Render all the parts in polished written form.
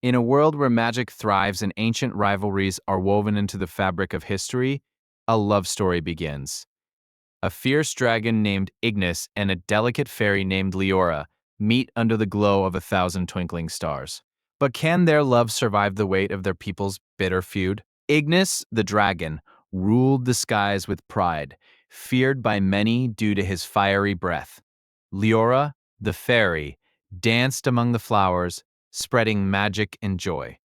In a world where magic thrives and ancient rivalries are woven into the fabric of history, a love story begins. A fierce dragon named Ignis and a delicate fairy named Leora meet under the glow of 1,000 twinkling stars. But can their love survive the weight of their people's bitter feud? Ignis, the dragon, ruled the skies with pride, feared by many due to his fiery breath. Leora, the fairy, danced among the flowers, spreading magic and joy.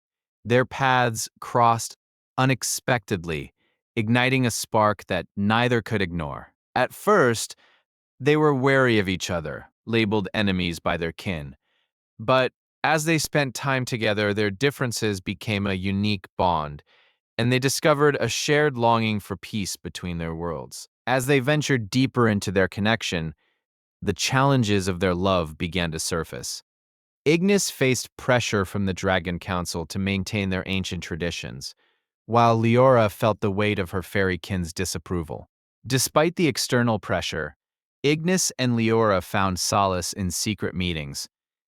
Their paths crossed unexpectedly, igniting a spark that neither could ignore. At first, they were wary of each other, labeled enemies by their kin. But as they spent time together, their differences became a unique bond, and they discovered a shared longing for peace between their worlds. As they ventured deeper into their connection, the challenges of their love began to surface. Ignis faced pressure from the Dragon Council to maintain their ancient traditions, while Leora felt the weight of her fairy kin's disapproval. Despite the external pressure, Ignis and Leora found solace in secret meetings.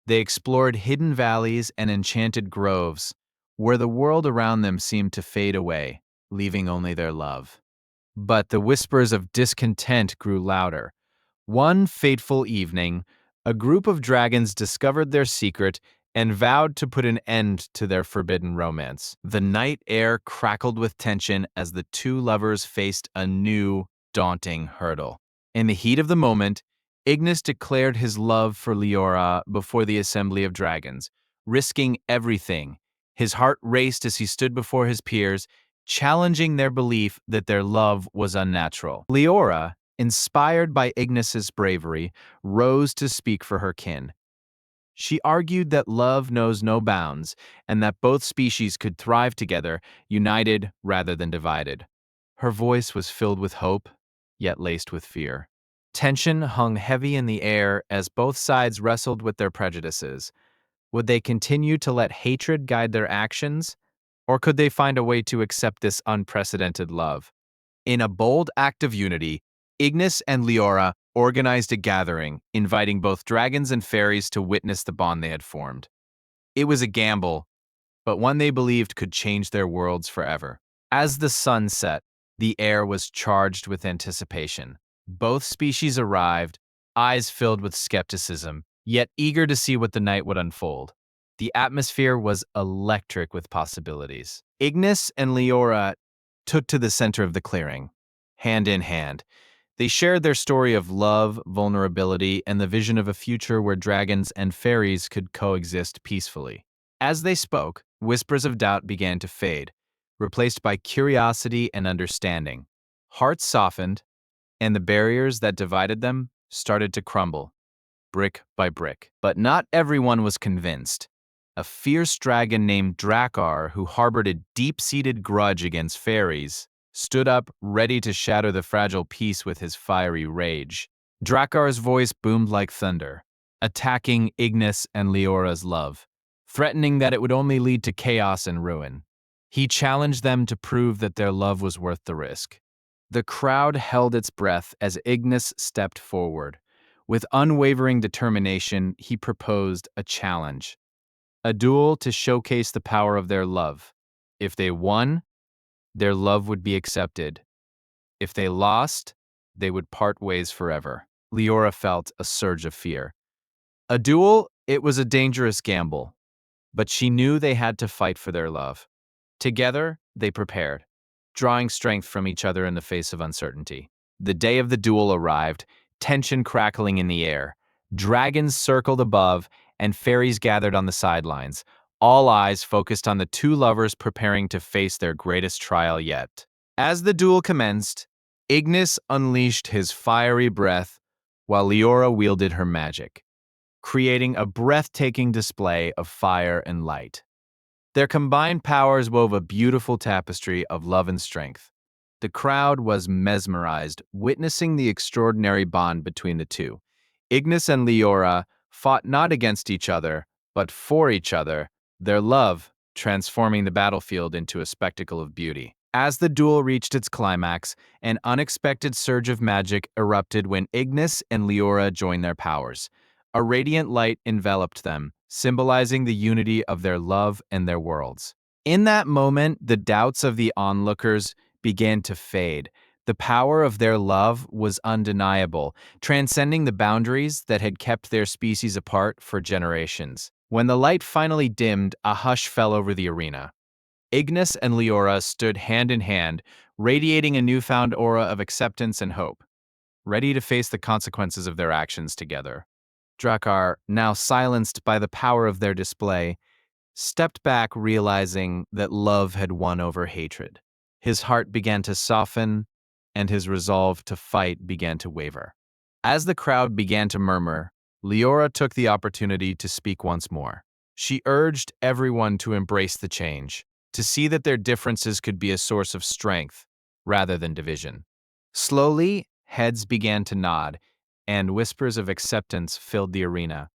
They explored hidden valleys and enchanted groves, where the world around them seemed to fade away, leaving only their love. But the whispers of discontent grew louder. One fateful evening, a group of dragons discovered their secret and vowed to put an end to their forbidden romance. The night air crackled with tension as the two lovers faced a new, daunting hurdle. In the heat of the moment, Ignis declared his love for Leora before the assembly of dragons, risking everything. His heart raced as he stood before his peers, challenging their belief that their love was unnatural. Leora, inspired by Ignis's bravery, rose to speak for her kin. She argued that love knows no bounds and that both species could thrive together, united rather than divided. Her voice was filled with hope, yet laced with fear. Tension hung heavy in the air as both sides wrestled with their prejudices. Would they continue to let hatred guide their actions, or could they find a way to accept this unprecedented love? In a bold act of unity, Ignis and Leora organized a gathering, inviting both dragons and fairies to witness the bond they had formed. It was a gamble, but one they believed could change their worlds forever. As the sun set, the air was charged with anticipation. Both species arrived, eyes filled with skepticism, yet eager to see what the night would unfold. The atmosphere was electric with possibilities. Ignis and Leora took to the center of the clearing, hand in hand. They shared their story of love, vulnerability, and the vision of a future where dragons and fairies could coexist peacefully. As they spoke, whispers of doubt began to fade, replaced by curiosity and understanding. Hearts softened, and the barriers that divided them started to crumble, brick by brick. But not everyone was convinced. A fierce dragon named Drakkar, who harbored a deep-seated grudge against fairies, stood up, ready to shatter the fragile peace with his fiery rage. Drakkar's voice boomed like thunder, attacking Ignis and Leora's love, threatening that it would only lead to chaos and ruin. He challenged them to prove that their love was worth the risk. The crowd held its breath as Ignis stepped forward. With unwavering determination, he proposed a challenge. A duel to showcase the power of their love. If they won, their love would be accepted. If they lost, they would part ways forever. Leora felt a surge of fear. A duel, it was a dangerous gamble, but she knew they had to fight for their love. Together, they prepared, drawing strength from each other in the face of uncertainty. The day of the duel arrived, tension crackling in the air. Dragons circled above, and fairies gathered on the sidelines, all eyes focused on the two lovers preparing to face their greatest trial yet. As the duel commenced, Ignis unleashed his fiery breath while Leora wielded her magic, creating a breathtaking display of fire and light. Their combined powers wove a beautiful tapestry of love and strength. The crowd was mesmerized, witnessing the extraordinary bond between the two. Ignis and Leora fought not against each other, but for each other, their love transforming the battlefield into a spectacle of beauty. As the duel reached its climax, an unexpected surge of magic erupted when Ignis and Leora joined their powers. A radiant light enveloped them, symbolizing the unity of their love and their worlds. In that moment, the doubts of the onlookers began to fade. The power of their love was undeniable, transcending the boundaries that had kept their species apart for generations. When the light finally dimmed, a hush fell over the arena. Ignis and Leora stood hand in hand, radiating a newfound aura of acceptance and hope, ready to face the consequences of their actions together. Drakkar, now silenced by the power of their display, stepped back, realizing that love had won over hatred. His heart began to soften, and his resolve to fight began to waver. As the crowd began to murmur, Leora took the opportunity to speak once more. She urged everyone to embrace the change, to see that their differences could be a source of strength rather than division. Slowly, heads began to nod, and whispers of acceptance filled the arena.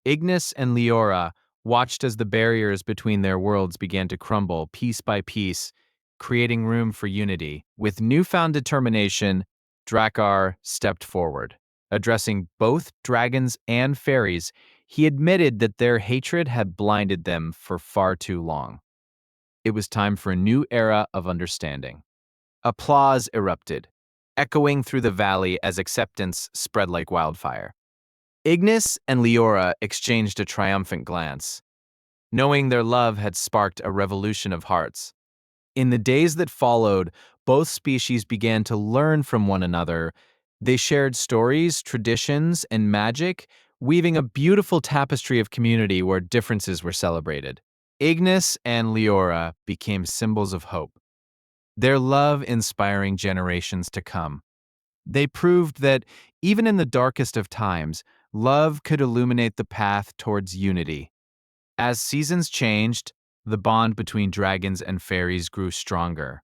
Ignis and Leora watched as the barriers between their worlds began to crumble piece by piece, creating room for unity. With newfound determination, Drakkar stepped forward. Addressing both dragons and fairies, he admitted that their hatred had blinded them for far too long. It was time for a new era of understanding. Applause erupted, echoing through the valley as acceptance spread like wildfire. Ignis and Leora exchanged a triumphant glance, knowing their love had sparked a revolution of hearts. In the days that followed, both species began to learn from one another. They shared stories, traditions, and magic, weaving a beautiful tapestry of community where differences were celebrated. Ignis and Leora became symbols of hope, their love inspiring generations to come. They proved that, even in the darkest of times, love could illuminate the path towards unity. As seasons changed, the bond between dragons and fairies grew stronger.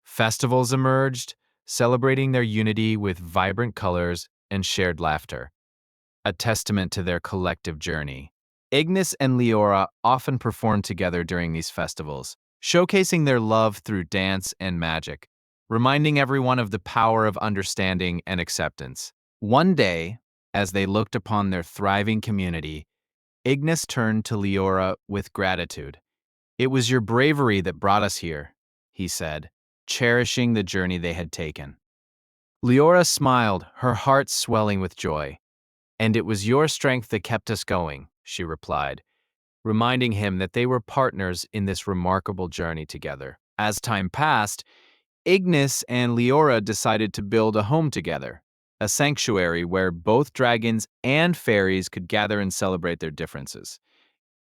Festivals emerged, celebrating their unity with vibrant colors and shared laughter, a testament to their collective journey. Ignis and Leora often performed together during these festivals, showcasing their love through dance and magic, reminding everyone of the power of understanding and acceptance. One day, as they looked upon their thriving community, Ignis turned to Leora with gratitude. "It was your bravery that brought us here," he said, cherishing the journey they had taken. Leora smiled, her heart swelling with joy. "And it was your strength that kept us going," she replied, reminding him that they were partners in this remarkable journey together. As time passed, Ignis and Leora decided to build a home together, a sanctuary where both dragons and fairies could gather and celebrate their differences.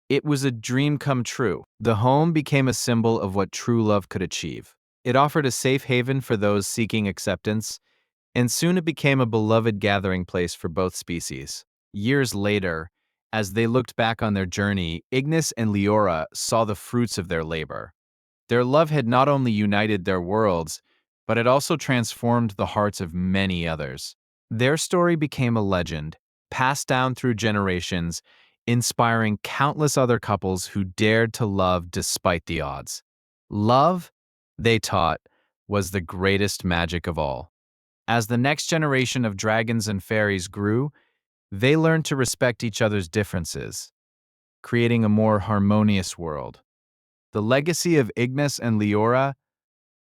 It was a dream come true. The home became a symbol of what true love could achieve. It offered a safe haven for those seeking acceptance, and soon it became a beloved gathering place for both species. Years later, as they looked back on their journey, Ignis and Leora saw the fruits of their labor. Their love had not only united their worlds, but it also transformed the hearts of many others. Their story became a legend, passed down through generations, inspiring countless other couples who dared to love despite the odds. Love, they taught, was the greatest magic of all. As the next generation of dragons and fairies grew, they learned to respect each other's differences, creating a more harmonious world. The legacy of Ignis and Leora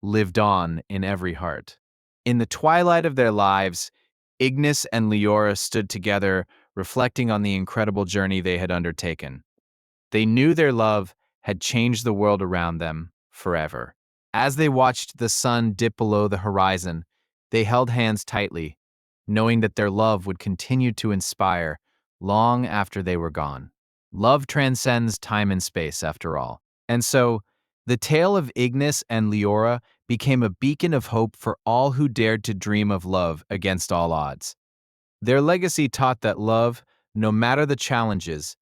lived on in every heart. In the twilight of their lives, Ignis and Leora stood together, reflecting on the incredible journey they had undertaken. They knew their love had changed the world around them forever. As they watched the sun dip below the horizon, they held hands tightly, knowing that their love would continue to inspire long after they were gone. Love transcends time and space, after all. And so, the tale of Ignis and Leora became a beacon of hope for all who dared to dream of love against all odds. Their legacy taught that love, no matter the challenges,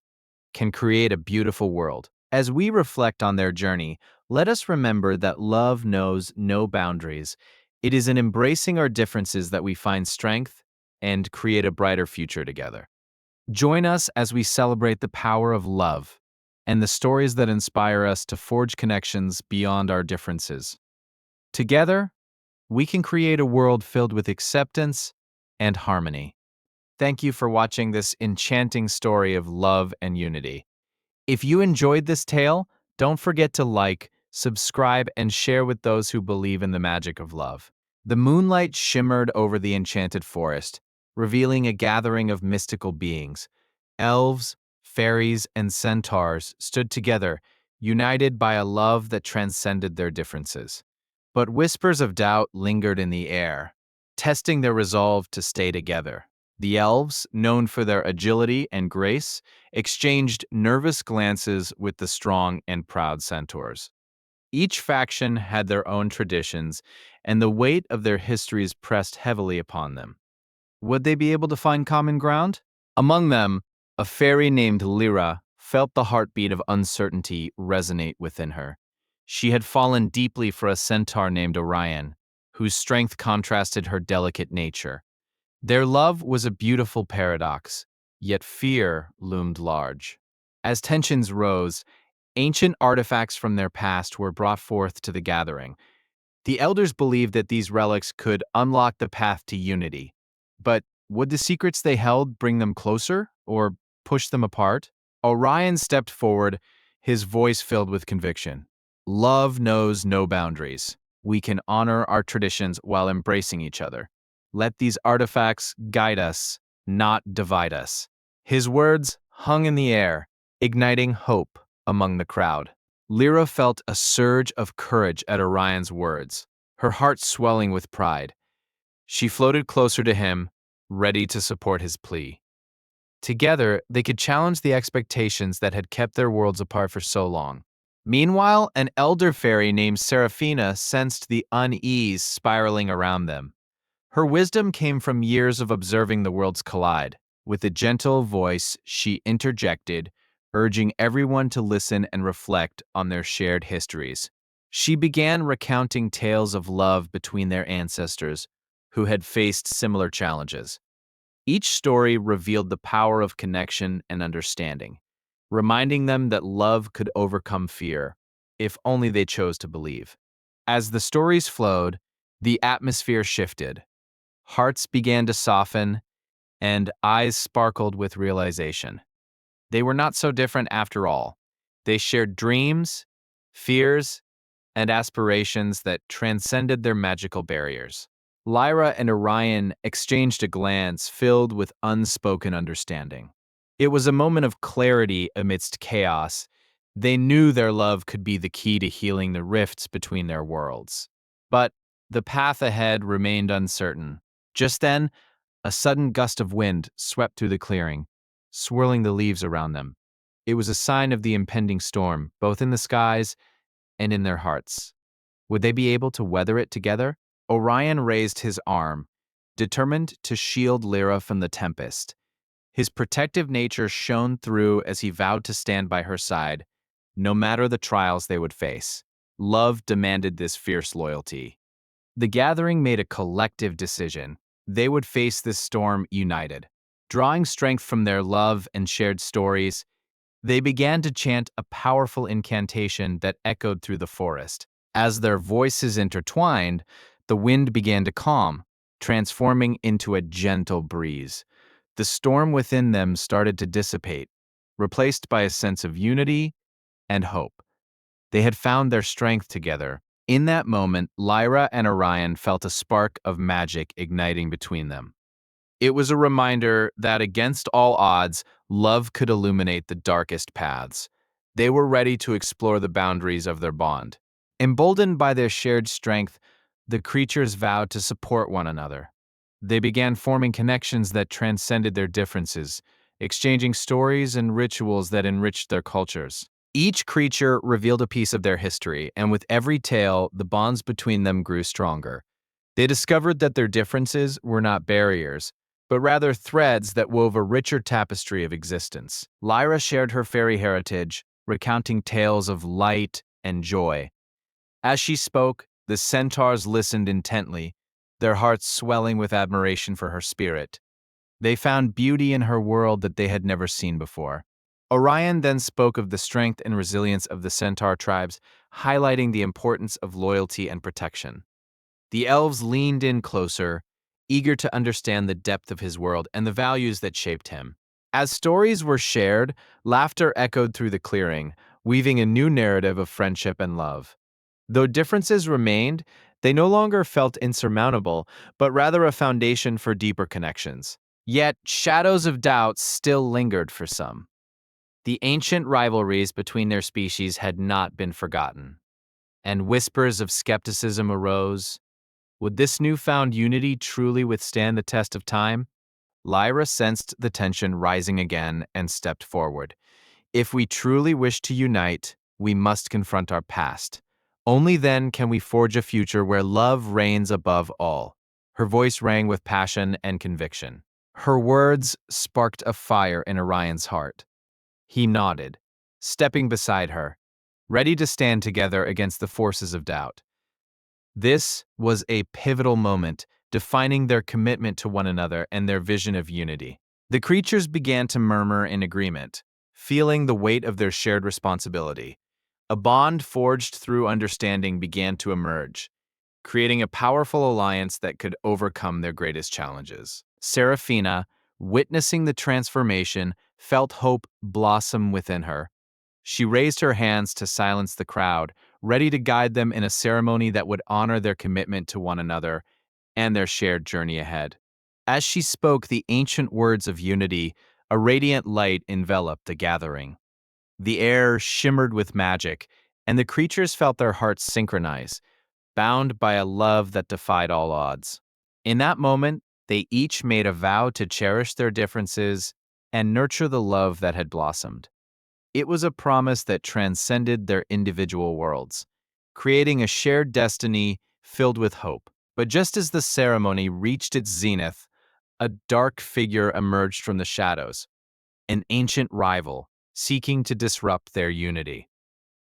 can create a beautiful world. As we reflect on their journey, let us remember that love knows no boundaries. It is in embracing our differences that we find strength and create a brighter future together. Join us as we celebrate the power of love and the stories that inspire us to forge connections beyond our differences. Together, we can create a world filled with acceptance and harmony. Thank you for watching this enchanting story of love and unity. If you enjoyed this tale, don't forget to like, subscribe, and share with those who believe in the magic of love. The moonlight shimmered over the enchanted forest, revealing a gathering of mystical beings. Elves, fairies, and centaurs stood together, united by a love that transcended their differences. But whispers of doubt lingered in the air, testing their resolve to stay together. The elves, known for their agility and grace, exchanged nervous glances with the strong and proud centaurs. Each faction had their own traditions, and the weight of their histories pressed heavily upon them. Would they be able to find common ground? Among them, a fairy named Lyra felt the heartbeat of uncertainty resonate within her. She had fallen deeply for a centaur named Orion, whose strength contrasted her delicate nature. Their love was a beautiful paradox, yet fear loomed large. As tensions rose, ancient artifacts from their past were brought forth to the gathering. The elders believed that these relics could unlock the path to unity. But would the secrets they held bring them closer or push them apart? Orion stepped forward, his voice filled with conviction. Love knows no boundaries. We can honor our traditions while embracing each other. Let these artifacts guide us, not divide us. His words hung in the air, igniting hope among the crowd. Lyra felt a surge of courage at Orion's words, her heart swelling with pride. She floated closer to him, ready to support his plea. Together, they could challenge the expectations that had kept their worlds apart for so long. Meanwhile, an elder fairy named Seraphina sensed the unease spiraling around them. Her wisdom came from years of observing the worlds collide. With a gentle voice, she interjected, urging everyone to listen and reflect on their shared histories. She began recounting tales of love between their ancestors, who had faced similar challenges. Each story revealed the power of connection and understanding, reminding them that love could overcome fear, if only they chose to believe. As the stories flowed, the atmosphere shifted. Hearts began to soften, and eyes sparkled with realization. They were not so different after all. They shared dreams, fears, and aspirations that transcended their magical barriers. Lyra and Orion exchanged a glance filled with unspoken understanding. It was a moment of clarity amidst chaos. They knew their love could be the key to healing the rifts between their worlds. But the path ahead remained uncertain. Just then, a sudden gust of wind swept through the clearing, swirling the leaves around them. It was a sign of the impending storm, both in the skies and in their hearts. Would they be able to weather it together? Orion raised his arm, determined to shield Lyra from the tempest. His protective nature shone through as he vowed to stand by her side, no matter the trials they would face. Love demanded this fierce loyalty. The gathering made a collective decision. They would face this storm united. Drawing strength from their love and shared stories, they began to chant a powerful incantation that echoed through the forest. As their voices intertwined, the wind began to calm, transforming into a gentle breeze. The storm within them started to dissipate, replaced by a sense of unity and hope. They had found their strength together. In that moment, Lyra and Orion felt a spark of magic igniting between them. It was a reminder that against all odds, love could illuminate the darkest paths. They were ready to explore the boundaries of their bond. Emboldened by their shared strength, the creatures vowed to support one another. They began forming connections that transcended their differences, exchanging stories and rituals that enriched their cultures. Each creature revealed a piece of their history, and with every tale, the bonds between them grew stronger. They discovered that their differences were not barriers, but rather threads that wove a richer tapestry of existence. Lyra shared her fairy heritage, recounting tales of light and joy. As she spoke, the centaurs listened intently, their hearts swelling with admiration for her spirit. They found beauty in her world that they had never seen before. Orion then spoke of the strength and resilience of the centaur tribes, highlighting the importance of loyalty and protection. The elves leaned in closer, eager to understand the depth of his world and the values that shaped him. As stories were shared, laughter echoed through the clearing, weaving a new narrative of friendship and love. Though differences remained, they no longer felt insurmountable, but rather a foundation for deeper connections. Yet, shadows of doubt still lingered for some. The ancient rivalries between their species had not been forgotten, and whispers of skepticism arose. Would this newfound unity truly withstand the test of time? Lyra sensed the tension rising again and stepped forward. If we truly wish to unite, we must confront our past. Only then can we forge a future where love reigns above all. Her voice rang with passion and conviction. Her words sparked a fire in Orion's heart. He nodded, stepping beside her, ready to stand together against the forces of doubt. This was a pivotal moment, defining their commitment to one another and their vision of unity. The creatures began to murmur in agreement, feeling the weight of their shared responsibility. A bond forged through understanding began to emerge, creating a powerful alliance that could overcome their greatest challenges. Seraphina, witnessing the transformation, felt hope blossom within her. She raised her hands to silence the crowd, ready to guide them in a ceremony that would honor their commitment to one another and their shared journey ahead. As she spoke the ancient words of unity, a radiant light enveloped the gathering. The air shimmered with magic, and the creatures felt their hearts synchronize, bound by a love that defied all odds. In that moment, they each made a vow to cherish their differences and nurture the love that had blossomed. It was a promise that transcended their individual worlds, creating a shared destiny filled with hope. But just as the ceremony reached its zenith, a dark figure emerged from the shadows, an ancient rival seeking to disrupt their unity.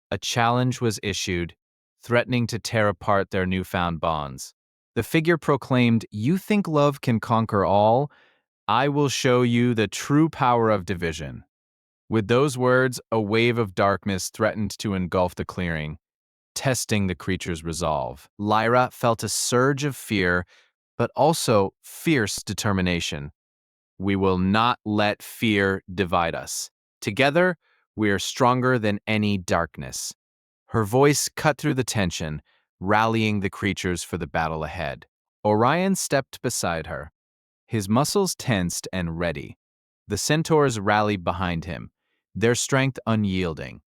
A challenge was issued, threatening to tear apart their newfound bonds. The figure proclaimed, "You think love can conquer all? I will show you the true power of division." With those words, a wave of darkness threatened to engulf the clearing, testing the creature's resolve. Lyra felt a surge of fear, but also fierce determination. We will not let fear divide us. Together, we are stronger than any darkness. Her voice cut through the tension, rallying the creatures for the battle ahead. Orion stepped beside her, his muscles tensed and ready. The centaurs rallied behind him, their strength unyielding.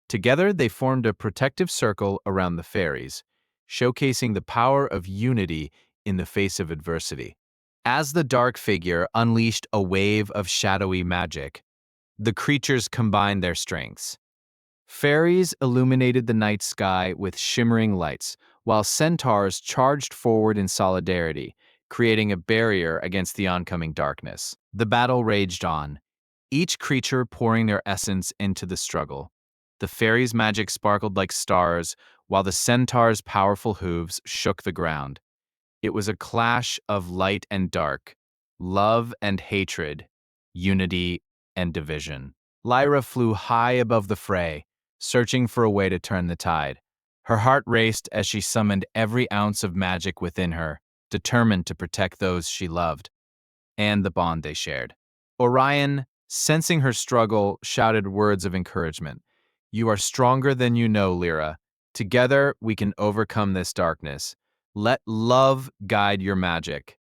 Together, they formed a protective circle around the fairies, showcasing the power of unity in the face of adversity. As the dark figure unleashed a wave of shadowy magic, the creatures combined their strengths. Fairies illuminated the night sky with shimmering lights, while centaurs charged forward in solidarity, creating a barrier against the oncoming darkness. The battle raged on, each creature pouring their essence into the struggle. The fairies' magic sparkled like stars, while the centaurs' powerful hooves shook the ground. It was a clash of light and dark, love and hatred, unity and division. Lyra flew high above the fray, searching for a way to turn the tide. Her heart raced as she summoned every ounce of magic within her, determined to protect those she loved and the bond they shared. Orion, sensing her struggle, shouted words of encouragement. "You are stronger than you know, Lyra. Together, we can overcome this darkness. Let love guide your magic."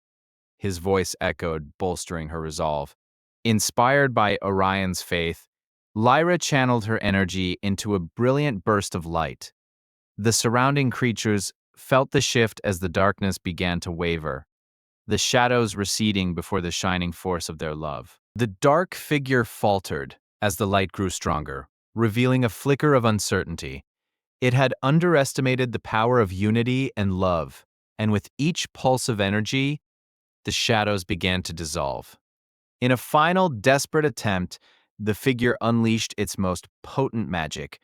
His voice echoed, bolstering her resolve. Inspired by Orion's faith, Lyra channeled her energy into a brilliant burst of light. The surrounding creatures felt the shift as the darkness began to waver, the shadows receding before the shining force of their love. The dark figure faltered as the light grew stronger, revealing a flicker of uncertainty. It had underestimated the power of unity and love, and with each pulse of energy, the shadows began to dissolve. In a final, desperate attempt, the figure unleashed its most potent magic,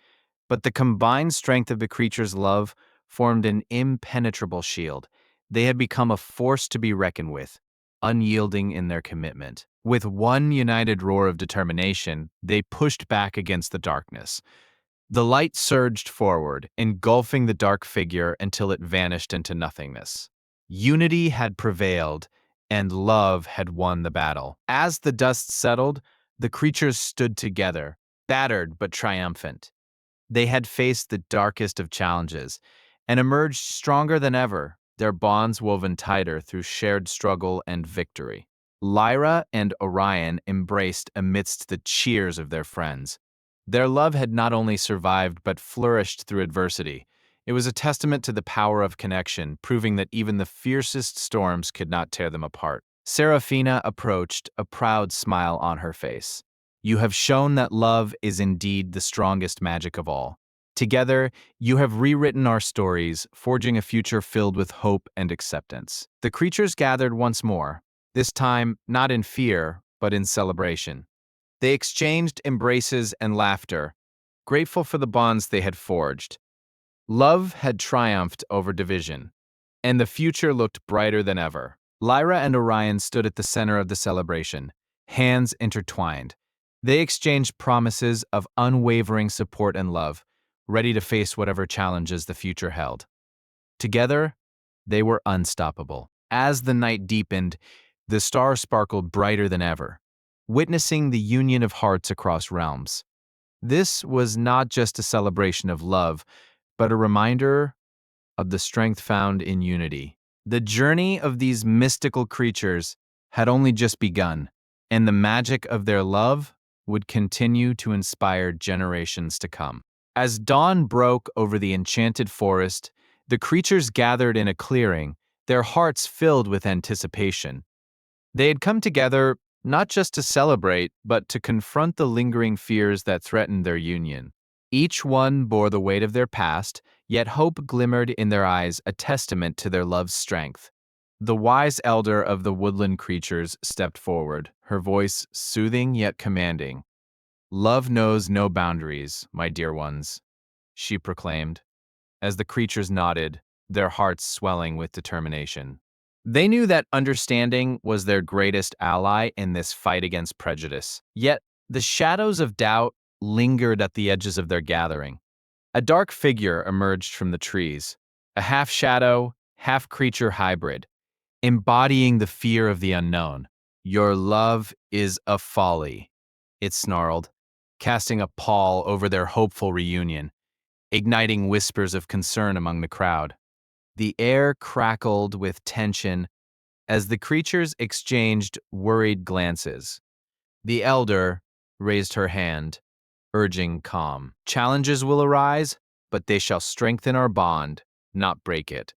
but the combined strength of the creature's love formed an impenetrable shield. They had become a force to be reckoned with, unyielding in their commitment. With one united roar of determination, they pushed back against the darkness. The light surged forward, engulfing the dark figure until it vanished into nothingness. Unity had prevailed, and love had won the battle. As the dust settled, The creatures stood together, battered but triumphant. They had faced the darkest of challenges and emerged stronger than ever, their bonds woven tighter through shared struggle and victory. Lyra and Orion embraced amidst the cheers of their friends. Their love had not only survived but flourished through adversity. It was a testament to the power of connection, proving that even the fiercest storms could not tear them apart. Seraphina approached, a proud smile on her face. You have shown that love is indeed the strongest magic of all. Together, you have rewritten our stories, forging a future filled with hope and acceptance. The creatures gathered once more, this time not in fear, but in celebration. They exchanged embraces and laughter, grateful for the bonds they had forged. Love had triumphed over division, and the future looked brighter than ever. Lyra and Orion stood at the center of the celebration, hands intertwined. They exchanged promises of unwavering support and love, ready to face whatever challenges the future held. Together, they were unstoppable. As the night deepened, the stars sparkled brighter than ever, witnessing the union of hearts across realms. This was not just a celebration of love, but a reminder of the strength found in unity. The journey of these mystical creatures had only just begun, and the magic of their love would continue to inspire generations to come. As dawn broke over the enchanted forest, the creatures gathered in a clearing, their hearts filled with anticipation. They had come together not just to celebrate, but to confront the lingering fears that threatened their union. Each one bore the weight of their past, yet hope glimmered in their eyes, a testament to their love's strength. The wise elder of the woodland creatures stepped forward, her voice soothing yet commanding. "Love knows no boundaries, my dear ones," she proclaimed, as the creatures nodded, their hearts swelling with determination. They knew that understanding was their greatest ally in this fight against prejudice. Yet, the shadows of doubt lingered at the edges of their gathering. A dark figure emerged from the trees, a half-shadow, half-creature hybrid, embodying the fear of the unknown. "Your love is a folly," it snarled, casting a pall over their hopeful reunion, igniting whispers of concern among the crowd. The air crackled with tension as the creatures exchanged worried glances. The elder raised her hand, urging calm. "Challenges will arise, but they shall strengthen our bond, not break it."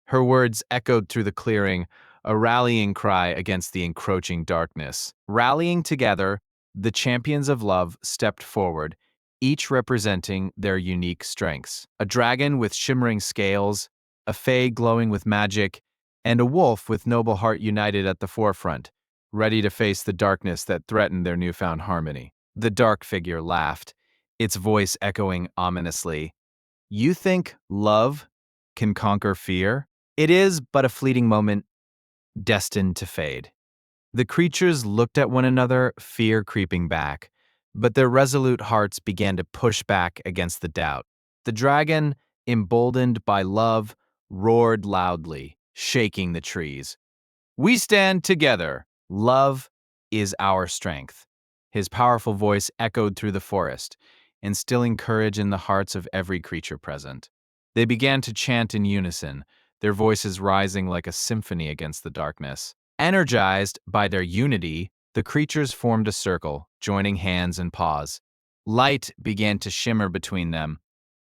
Her words echoed through the clearing, a rallying cry against the encroaching darkness. Rallying together, the champions of love stepped forward, each representing their unique strengths. A dragon with shimmering scales, a fae glowing with magic, and a wolf with noble heart united at the forefront, ready to face the darkness that threatened their newfound harmony. The dark figure laughed, its voice echoing ominously. "You think love can conquer fear? It is but a fleeting moment, destined to fade." The creatures looked at one another, fear creeping back, but their resolute hearts began to push back against the doubt. The dragon, emboldened by love, roared loudly, shaking the trees. "We stand together. Love is our strength." His powerful voice echoed through the forest, instilling courage in the hearts of every creature present. They began to chant in unison, their voices rising like a symphony against the darkness. Energized by their unity, the creatures formed a circle, joining hands and paws. Light began to shimmer between them,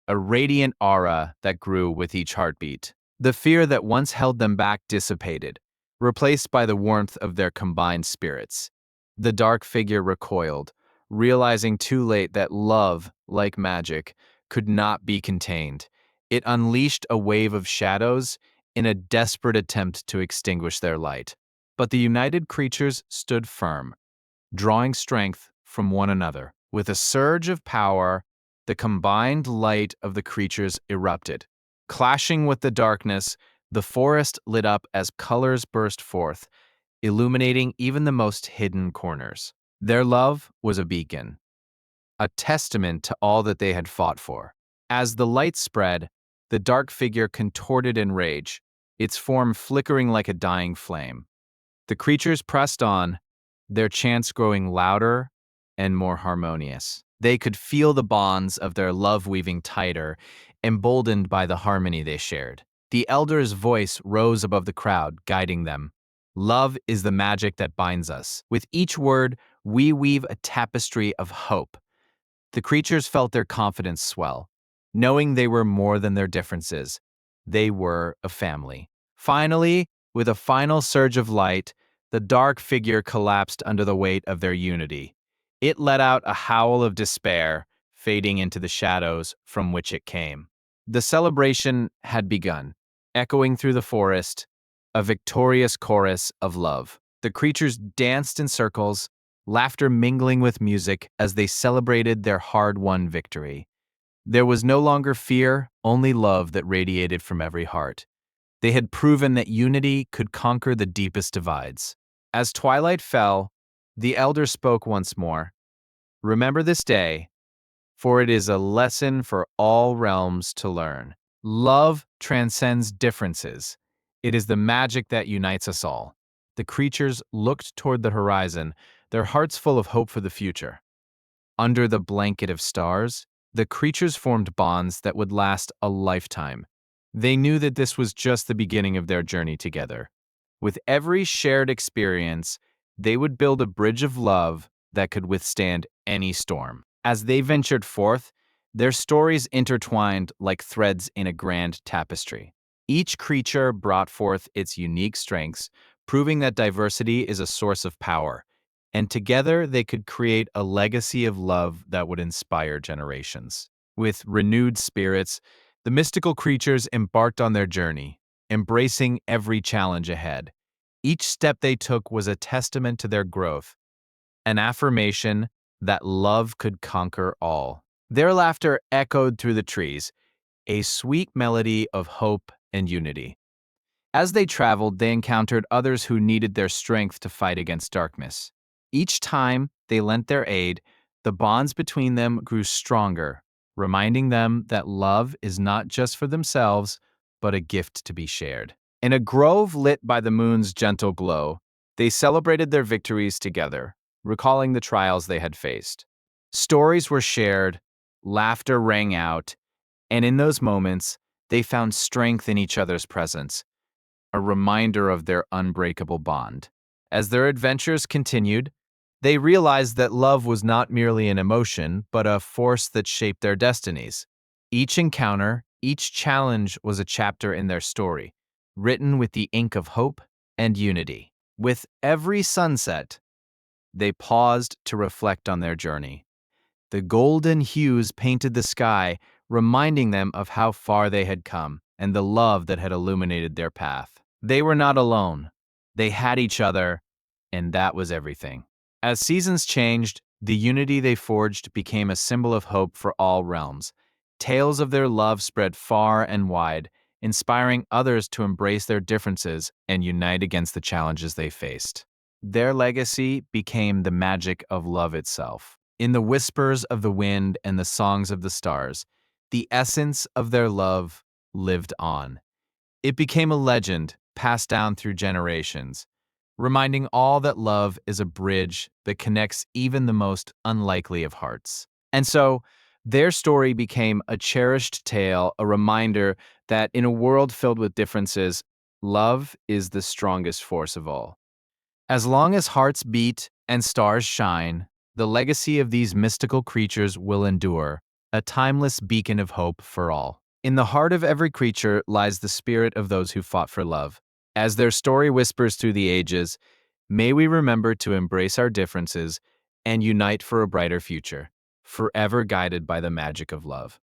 a radiant aura that grew with each heartbeat. The fear that once held them back dissipated, replaced by the warmth of their combined spirits. The dark figure recoiled, realizing too late that love, like magic, could not be contained. It unleashed a wave of shadows in a desperate attempt to extinguish their light. But the united creatures stood firm, drawing strength from one another. With a surge of power, the combined light of the creatures erupted. Clashing with the darkness, the forest lit up as colors burst forth, illuminating even the most hidden corners. Their love was a beacon, a testament to all that they had fought for. As the light spread, the dark figure contorted in rage, its form flickering like a dying flame. The creatures pressed on, their chants growing louder and more harmonious. They could feel the bonds of their love weaving tighter, emboldened by the harmony they shared. The elder's voice rose above the crowd, guiding them. Love is the magic that binds us. With each word, we weave a tapestry of hope. The creatures felt their confidence swell, knowing they were more than their differences. They were a family. Finally, with a final surge of light, the dark figure collapsed under the weight of their unity. It let out a howl of despair, fading into the shadows from which it came. The celebration had begun, echoing through the forest, a victorious chorus of love. The creatures danced in circles, laughter mingling with music as they celebrated their hard-won victory. There was no longer fear, only love that radiated from every heart. They had proven that unity could conquer the deepest divides. As twilight fell, the elder spoke once more. Remember this day, for it is a lesson for all realms to learn. Love transcends differences. It is the magic that unites us all. The creatures looked toward the horizon, their hearts full of hope for the future. Under the blanket of stars, the creatures formed bonds that would last a lifetime. They knew that this was just the beginning of their journey together. With every shared experience, they would build a bridge of love that could withstand any storm. As they ventured forth, their stories intertwined like threads in a grand tapestry. Each creature brought forth its unique strengths, proving that diversity is a source of power, and together they could create a legacy of love that would inspire generations. With renewed spirits, the mystical creatures embarked on their journey, embracing every challenge ahead. Each step they took was a testament to their growth, an affirmation that love could conquer all. Their laughter echoed through the trees, a sweet melody of hope and unity. As they traveled, they encountered others who needed their strength to fight against darkness. Each time they lent their aid, the bonds between them grew stronger, reminding them that love is not just for themselves, but a gift to be shared. In a grove lit by the moon's gentle glow, they celebrated their victories together, recalling the trials they had faced. Stories were shared, laughter rang out, and in those moments, they found strength in each other's presence, a reminder of their unbreakable bond. As their adventures continued, they realized that love was not merely an emotion, but a force that shaped their destinies. Each encounter, each challenge was a chapter in their story, written with the ink of hope and unity. With every sunset, they paused to reflect on their journey. The golden hues painted the sky, reminding them of how far they had come and the love that had illuminated their path. They were not alone. They had each other, and that was everything. As seasons changed, the unity they forged became a symbol of hope for all realms. Tales of their love spread far and wide, inspiring others to embrace their differences and unite against the challenges they faced. Their legacy became the magic of love itself. In the whispers of the wind and the songs of the stars, the essence of their love lived on. It became a legend passed down through generations, reminding all that love is a bridge that connects even the most unlikely of hearts. And so, their story became a cherished tale, a reminder that in a world filled with differences, love is the strongest force of all. As long as hearts beat and stars shine, the legacy of these mystical creatures will endure, a timeless beacon of hope for all. In the heart of every creature lies the spirit of those who fought for love. As their story whispers through the ages, may we remember to embrace our differences and unite for a brighter future, forever guided by the magic of love.